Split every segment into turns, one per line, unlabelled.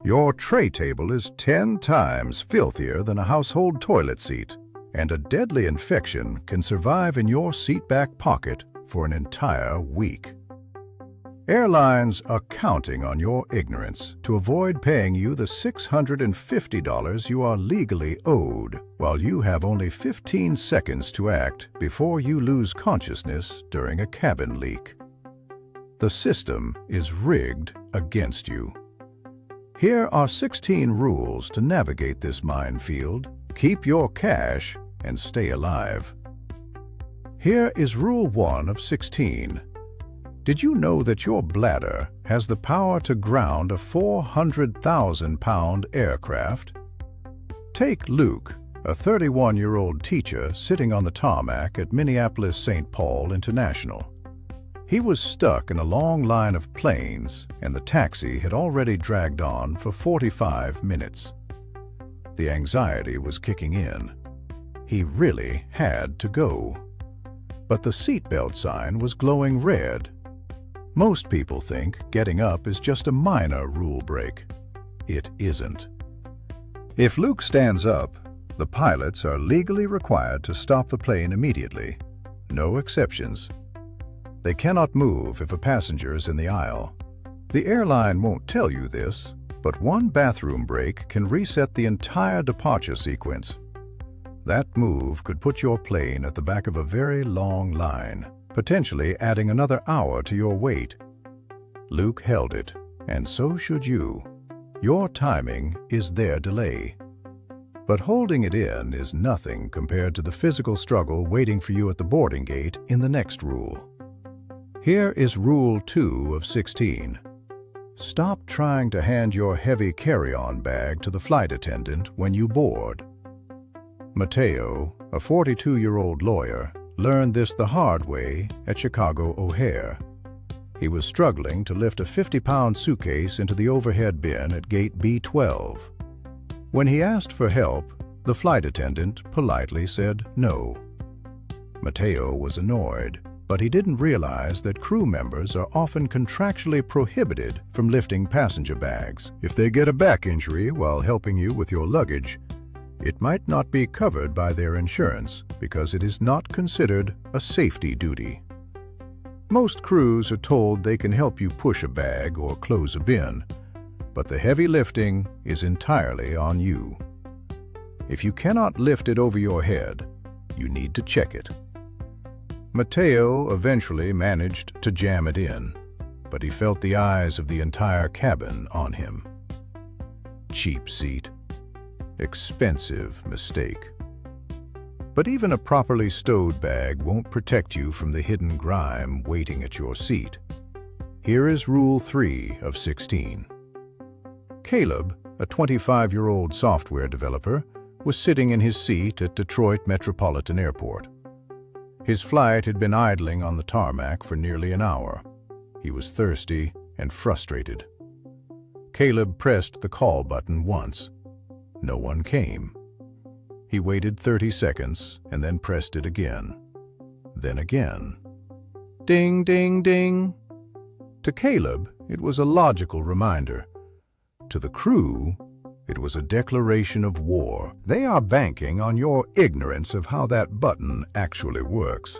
Your tray table is 10 times filthier than a household toilet seat, and a deadly infection can survive in your seatback pocket for an entire week. Airlines are counting on your ignorance to avoid paying you the $650 you are legally owed, while you have only 15 seconds to act before you lose consciousness during a cabin leak. The system is rigged against you. Here are 16 rules to navigate this minefield, keep your cash, and stay alive. Here is Rule 1 of 16. Did you know that your bladder has the power to ground a 400,000-pound aircraft? Take Luke, a 31-year-old teacher sitting on the tarmac at Minneapolis-St. Paul International. He was stuck in a long line of planes, and the taxi had already dragged on for 45 minutes. The anxiety was kicking in. He really had to go. But the seatbelt sign was glowing red. Most people think getting up is just a minor rule break. It isn't. If Luke stands up, the pilots are legally required to stop the plane immediately. No exceptions. They cannot move if a passenger is in the aisle. The airline won't tell you this, but one bathroom break can reset the entire departure sequence. That move could put your plane at the back of a very long line, potentially adding another hour to your wait. Luke held it, and so should you. Your timing is their delay. But holding it in is nothing compared to the physical struggle waiting for you at the boarding gate in the next rule. Here is Rule 2 of 16. Stop trying to hand your heavy carry-on bag to the flight attendant when you board. Mateo, a 42-year-old lawyer, learned this the hard way at Chicago O'Hare. He was struggling to lift a 50-pound suitcase into the overhead bin at gate B12. When he asked for help, the flight attendant politely said no. Mateo was annoyed, but he didn't realize that crew members are often contractually prohibited from lifting passenger bags. If they get a back injury while helping you with your luggage, it might not be covered by their insurance because it is not considered a safety duty. Most crews are told they can help you push a bag or close a bin, but the heavy lifting is entirely on you. If you cannot lift it over your head, you need to check it. Mateo eventually managed to jam it in, but he felt the eyes of the entire cabin on him. Cheap seat. Expensive mistake. But even a properly stowed bag won't protect you from the hidden grime waiting at your seat. Here is Rule 3 of 16. Caleb, a 25-year-old software developer, was sitting in his seat at Detroit Metropolitan Airport. His flight had been idling on the tarmac for nearly an hour. He was thirsty and frustrated. Caleb pressed the call button once. No one came. He waited 30 seconds and then pressed it again. Then again. Ding, ding, ding. To Caleb, it was a logical reminder. To the crew, it was a declaration of war. They are banking on your ignorance of how that button actually works.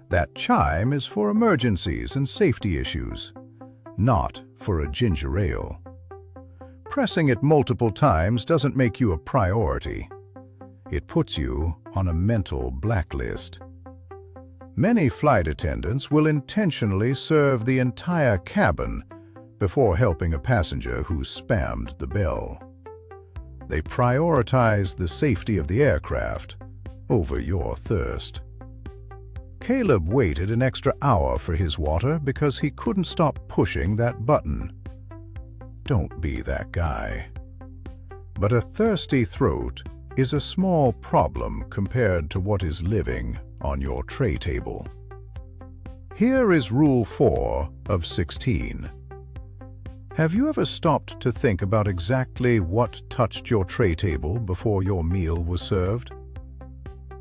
That chime is for emergencies and safety issues, not for a ginger ale. Pressing it multiple times doesn't make you a priority. It puts you on a mental blacklist. Many flight attendants will intentionally serve the entire cabin before helping a passenger who spammed the bell. They prioritize the safety of the aircraft over your thirst. Caleb waited an extra hour for his water because he couldn't stop pushing that button. Don't be that guy. But a thirsty throat is a small problem compared to what is living on your tray table. Here is Rule 4 of 16. Have you ever stopped to think about exactly what touched your tray table before your meal was served?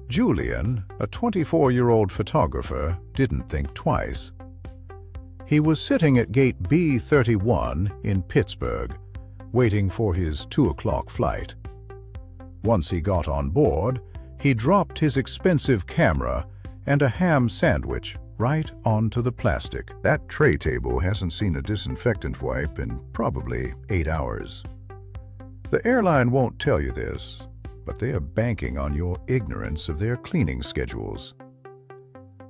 Julian, a 24-year-old photographer, didn't think twice. He was sitting at gate B31 in Pittsburgh waiting for his 2 o'clock flight. Once he got on board, he dropped his expensive camera and a ham sandwich right onto the plastic.
That tray table hasn't seen a disinfectant wipe in probably 8 hours. The airline won't tell you this, but they are banking on your ignorance of their cleaning schedules.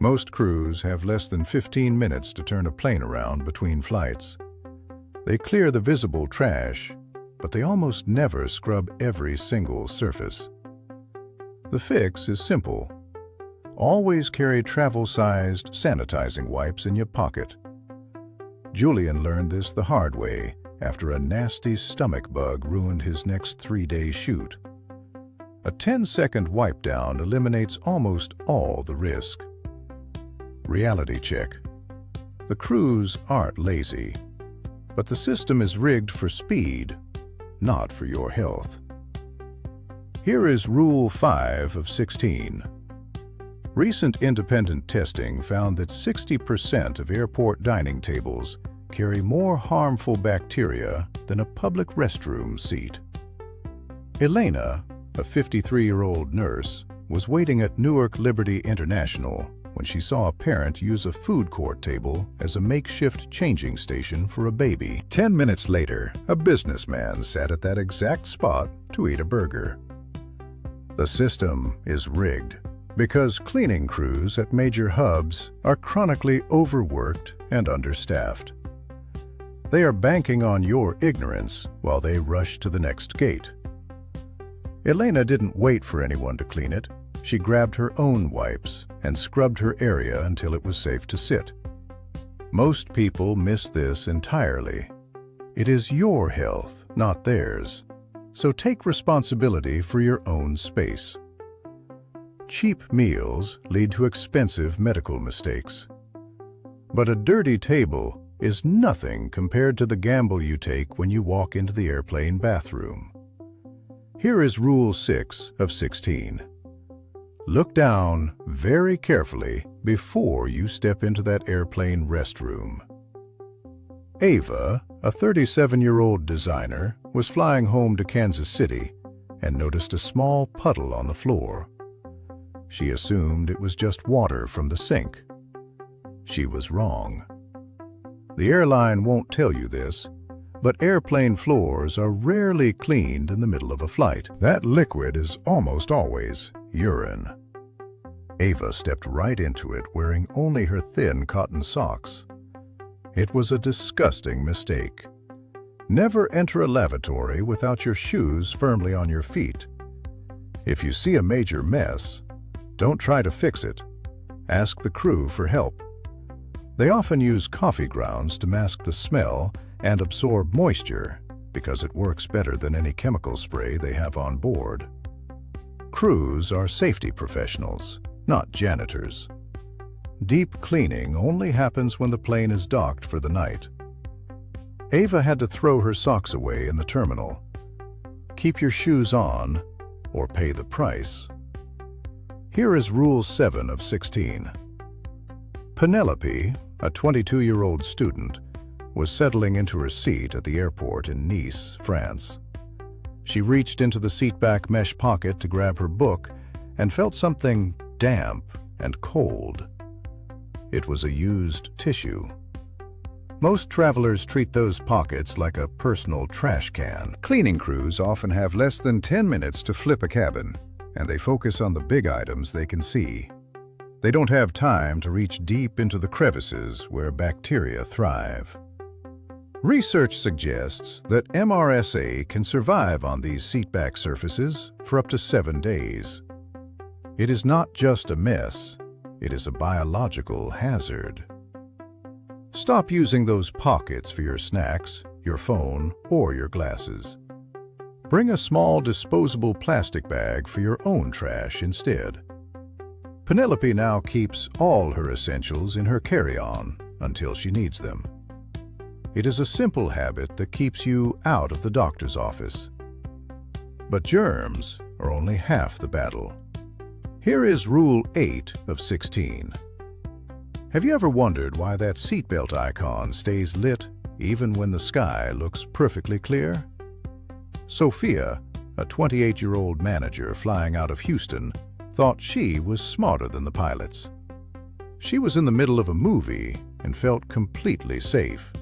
Most crews have less than 15 minutes to turn a plane around between flights. They clear the visible trash, but they almost never scrub every single surface. The fix is simple. Always carry travel-sized sanitizing wipes in your pocket. Julian learned this the hard way after a nasty stomach bug ruined his next 3-day shoot. A 10-second wipe down eliminates almost all the risk. Reality check. The crews aren't lazy, but the system is rigged for speed, not for your health. Here is Rule 5 of 16. Recent independent testing found that 60% of airport dining tables carry more harmful bacteria than a public restroom seat. Elena, a 53-year-old nurse, was waiting at Newark Liberty International when she saw a parent use a food court table as a makeshift changing station for a baby. 10 minutes later, a businessman sat at that exact spot to eat a burger. The system is rigged because cleaning crews at major hubs are chronically overworked and understaffed. They are banking on your ignorance while they rush to the next gate. Elena didn't wait for anyone to clean it. She grabbed her own wipes and scrubbed her area until it was safe to sit. Most people miss this entirely. It is your health, not theirs. So take responsibility for your own space. Cheap meals lead to expensive medical mistakes. But a dirty table is nothing compared to the gamble you take when you walk into the airplane bathroom. Here is Rule 6 of 16. Look down very carefully before you step into that airplane restroom. Ava, a 37-year-old designer, was flying home to Kansas City and noticed a small puddle on the floor. She assumed it was just water from the sink. She was wrong. The airline won't tell you this, but airplane floors are rarely cleaned in the middle of a flight. That liquid is almost always urine. Ava stepped right into it wearing only her thin cotton socks. It was a disgusting mistake. Never enter a lavatory without your shoes firmly on your feet. If you see a major mess, don't try to fix it. Ask the crew for help. They often use coffee grounds to mask the smell and absorb moisture because it works better than any chemical spray they have on board. Crews are safety professionals, not janitors. Deep cleaning only happens when the plane is docked for the night. Ava had to throw her socks away in the terminal. Keep your shoes on or pay the price. Here is Rule 7 of 16. Penelope, a 22-year-old student, was settling into her seat at the airport in Nice, France. She reached into the seatback mesh pocket to grab her book and felt something damp and cold. It was a used tissue. Most travelers treat those pockets like a personal trash can. Cleaning crews often have less than 10 minutes to flip a cabin, and they focus on the big items they can see. They don't have time to reach deep into the crevices where bacteria thrive. Research suggests that MRSA can survive on these seatback surfaces for up to 7 days. It is not just a mess, it is a biological hazard. Stop using those pockets for your snacks, your phone, or your glasses. Bring a small disposable plastic bag for your own trash instead. Penelope now keeps all her essentials in her carry-on until she needs them. It is a simple habit that keeps you out of the doctor's office. But germs are only half the battle. Here is Rule 8 of 16. Have you ever wondered why that seatbelt icon stays lit even when the sky looks perfectly clear?
Sophia, a 28-year-old manager flying out of Houston, thought she was smarter than the pilots. She was in the middle of a movie and felt completely safe.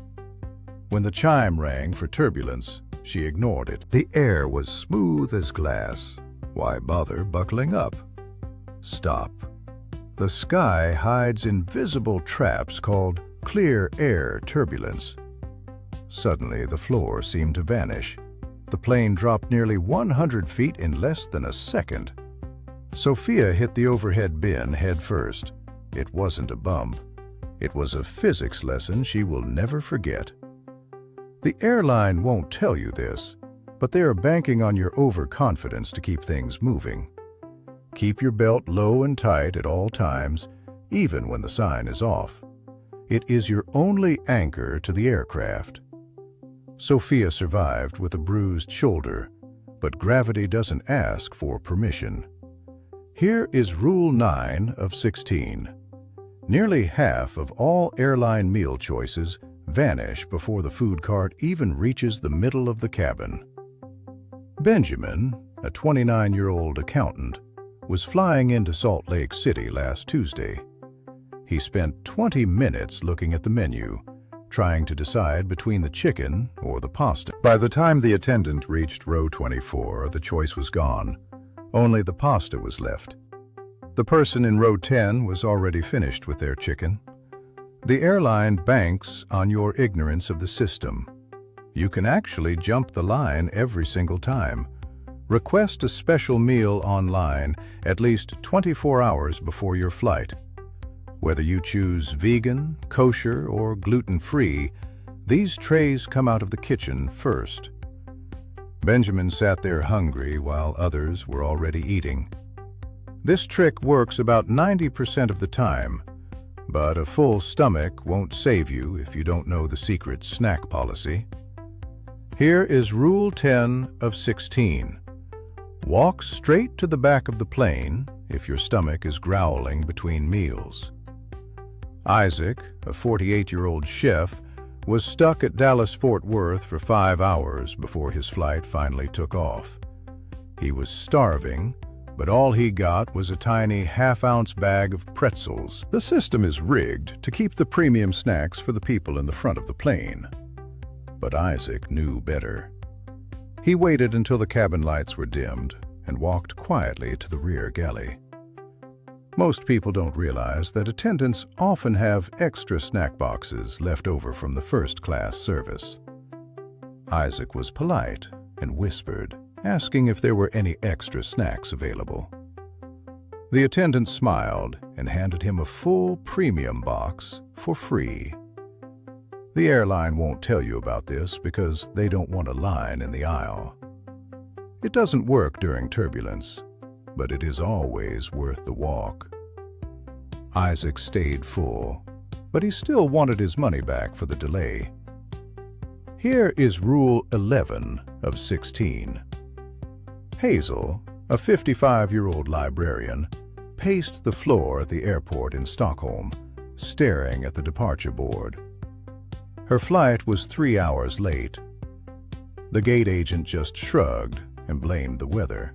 When the chime rang for turbulence, she ignored it.
The air was smooth as glass. Why bother buckling up? Stop. The sky hides invisible traps called clear air turbulence. Suddenly, the floor seemed to vanish. The plane dropped nearly 100 feet in less than a second. Sophia hit the overhead bin head first. It wasn't a bump. It was a physics lesson she will never forget. The airline won't tell you this, but they are banking on your overconfidence to keep things moving. Keep your belt low and tight at all times, even when the sign is off. It is your only anchor to the aircraft. Sophia survived with a bruised shoulder, but gravity doesn't ask for permission. Here is Rule 9 of 16. Nearly half of all airline meal choices vanish before the food cart even reaches the middle of the cabin. Benjamin, a 29-year-old accountant, was flying into Salt Lake City last Tuesday. He spent 20 minutes looking at the menu, trying to decide between the chicken or the pasta. By the time the attendant reached row 24, the choice was gone. Only the pasta was left. The person in row 10 was already finished with their chicken. The airline banks on your ignorance of the system. You can actually jump the line every single time. Request a special meal online at least 24 hours before your flight. Whether you choose vegan, kosher, or gluten-free, these trays come out of the kitchen first. Benjamin sat there hungry while others were already eating. This trick works about 90% of the time, but a full stomach won't save you if you don't know the secret snack policy. Here is Rule 10 of 16. Walk straight to the back of the plane if your stomach is growling between meals. Isaac, a 48-year-old chef, was stuck at Dallas-Fort Worth for 5 hours before his flight finally took off. He was starving, but all he got was a tiny half-ounce bag of pretzels. The system is rigged to keep the premium snacks for the people in the front of the plane. But Isaac knew better. He waited until the cabin lights were dimmed and walked quietly to the rear galley. Most people don't realize that attendants often have extra snack boxes left over from the first-class service. Isaac was polite and whispered, asking if there were any extra snacks available. The attendant smiled and handed him a full premium box for free. The airline won't tell you about this because they don't want a line in the aisle. It doesn't work during turbulence, but it is always worth the walk. Isaac stayed full, but he still wanted his money back for the delay. Here is Rule 11 of 16. Hazel, a 55-year-old librarian, paced the floor at the airport in Stockholm, staring at the departure board. Her flight was 3 hours late. The gate agent just shrugged and blamed the weather.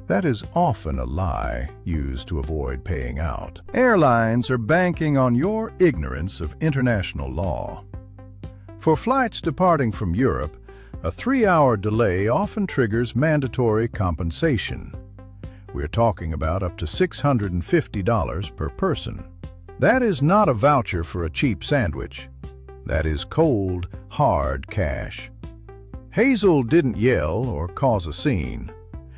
That is often a lie used to avoid paying out. Airlines are banking on your ignorance of international law. For flights departing from Europe, a 3-hour delay often triggers mandatory compensation. We're talking about up to $650 per person. That is not a voucher for a cheap sandwich. That is cold, hard cash. Hazel didn't yell or cause a scene.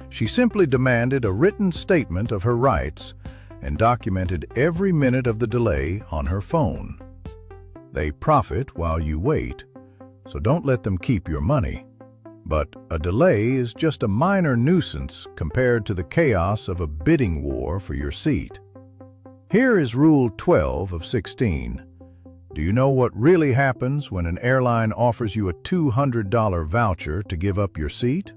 She simply demanded a written statement of her rights and documented every minute of the delay on her phone. They profit while you wait, so don't let them keep your money. But a delay is just a minor nuisance compared to the chaos of a bidding war for your seat. Here is Rule 12 of 16. Do you know what really happens when an airline offers you a $200 voucher to give up your seat?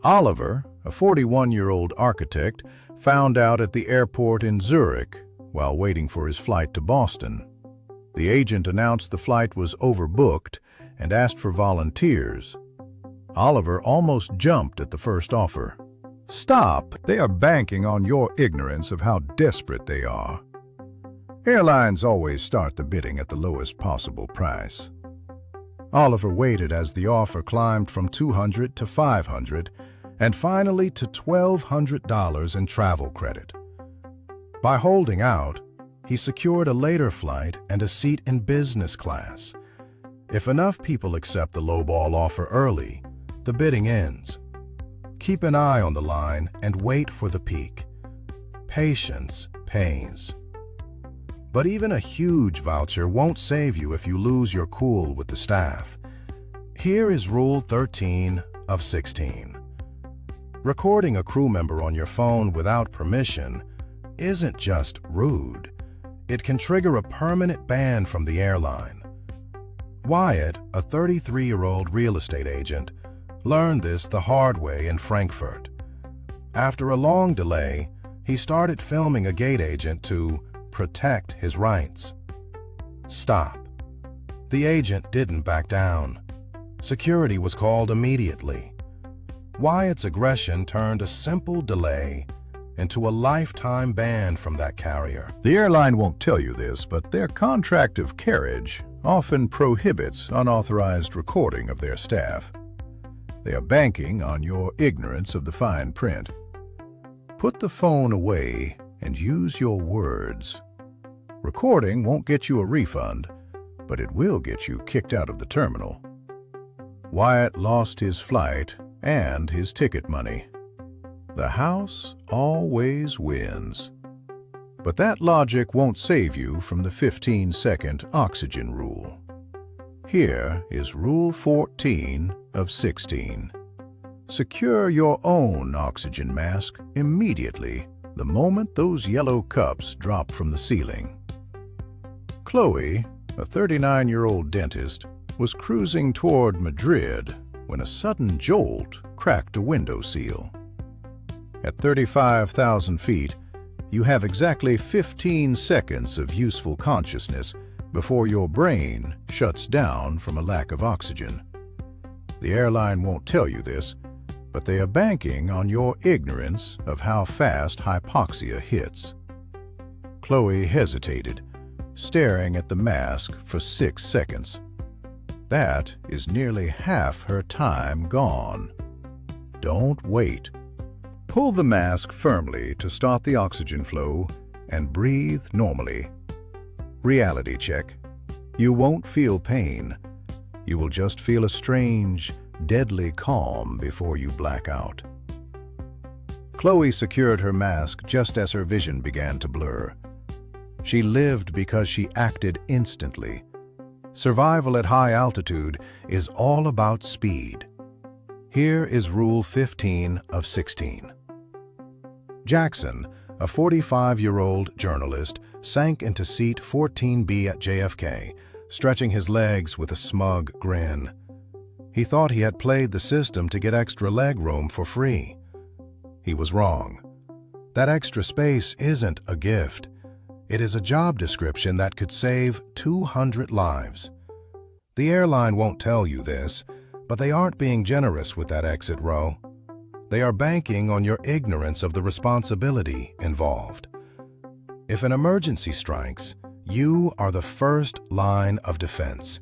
Oliver, a 41-year-old architect, found out at the airport in Zurich while waiting for his flight to Boston. The agent announced the flight was overbooked and asked for volunteers.
Oliver almost jumped at the first offer. Stop! They are banking on your ignorance of how desperate they are. Airlines always start the bidding at the lowest possible price. Oliver waited as the offer climbed from $200 to $500 and finally to $1,200 in travel credit. By holding out, he secured a later flight and a seat in business class. If enough people accept the lowball offer early, the bidding ends. Keep an eye on the line and wait for the peak. Patience pays. But even a huge voucher won't save you if you lose your cool with the staff. Here is Rule 13 of 16. Recording a crew member on your phone without permission isn't just rude. It can trigger a permanent ban from the airline. Wyatt, a 33-year-old real estate agent, learned this the hard way in Frankfurt. After a long delay, he started filming a gate agent to protect his rights. Stop. The agent didn't back down. Security was called immediately. Wyatt's aggression turned a simple delay into a lifetime ban from that carrier.
The airline won't tell you this, but their contract of carriage often prohibits unauthorized recording of their staff. They are banking on your ignorance of the fine print. Put the phone away and use your words. Recording won't get you a refund, but it will get you kicked out of the terminal. Wyatt lost his flight and his ticket money. The house always wins. But that logic won't save you from the 15-second oxygen rule. Here is Rule 14 of 16. Secure your own oxygen mask immediately the moment those yellow cups drop from the ceiling. Chloe, a 39-year-old dentist, was cruising toward Madrid when a sudden jolt cracked a window seal. At 35,000 feet, you have exactly 15 seconds of useful consciousness before your brain shuts down from a lack of oxygen. The airline won't tell you this, but they are banking on your ignorance of how fast hypoxia hits. Chloe hesitated, staring at the mask for 6 seconds. That is nearly half her time gone. Don't wait. Pull the mask firmly to start the oxygen flow and breathe normally. Reality check. You won't feel pain. You will just feel a strange, deadly calm before you black out. Chloe secured her mask just as her vision began to blur. She lived because she acted instantly. Survival at high altitude is all about speed. Here is Rule 15 of 16. Jackson, a 45-year-old journalist, sank into seat 14B at JFK, stretching his legs with a smug grin. He thought he had played the system to get extra leg room for free. He was wrong. That extra space isn't a gift. It is a job description that could save 200 lives. The airline won't tell you this, but they aren't being generous with that exit row. They are banking on your ignorance of the responsibility involved. If an emergency strikes, you are the first line of defense.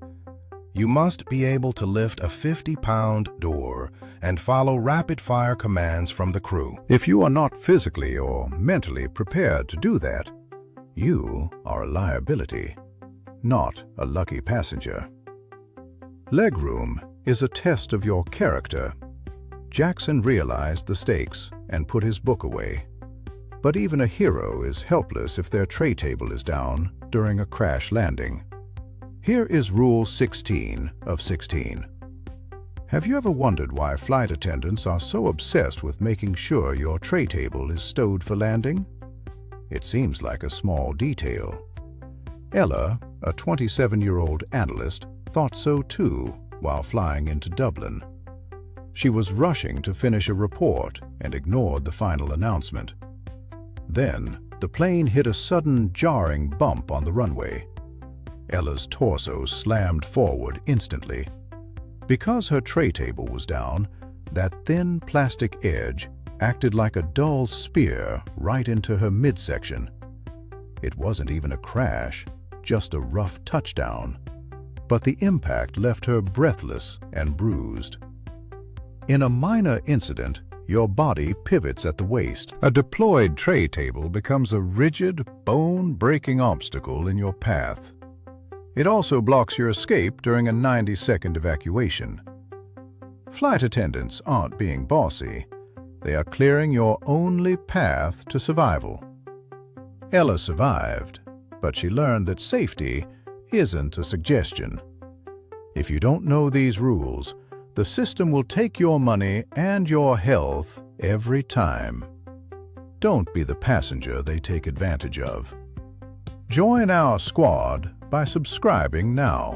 You must be able to lift a 50-pound door and follow rapid-fire commands from the crew. If you are not physically or mentally prepared to do that, you are a liability, not a lucky passenger. Legroom is a test of your character. Jackson realized the stakes and put his book away. But even a hero is helpless if their tray table is down during a crash landing. Here is Rule 16 of 16. Have you ever wondered why flight attendants are so obsessed with making sure your tray table is stowed for landing? It seems like a small detail. Ella, a 27-year-old analyst, thought so too while flying into Dublin. She was rushing to finish a report and ignored the final announcement. Then, the plane hit a sudden jarring bump on the runway. Ella's torso slammed forward instantly.
Because her tray table was down, that thin plastic edge acted like a dull spear right into her midsection. It wasn't even a crash, just a rough touchdown, but the impact left her breathless and bruised. In a minor incident, your body pivots at the waist. A deployed tray table becomes a rigid, bone-breaking obstacle in your path. It also blocks your escape during a 90-second evacuation. Flight attendants aren't being bossy. They are clearing your only path to survival. Ella survived, but she learned that safety isn't a suggestion. If you don't know these rules, the system will take your money and your health every time. Don't be the passenger they take advantage of. Join our squad by subscribing now.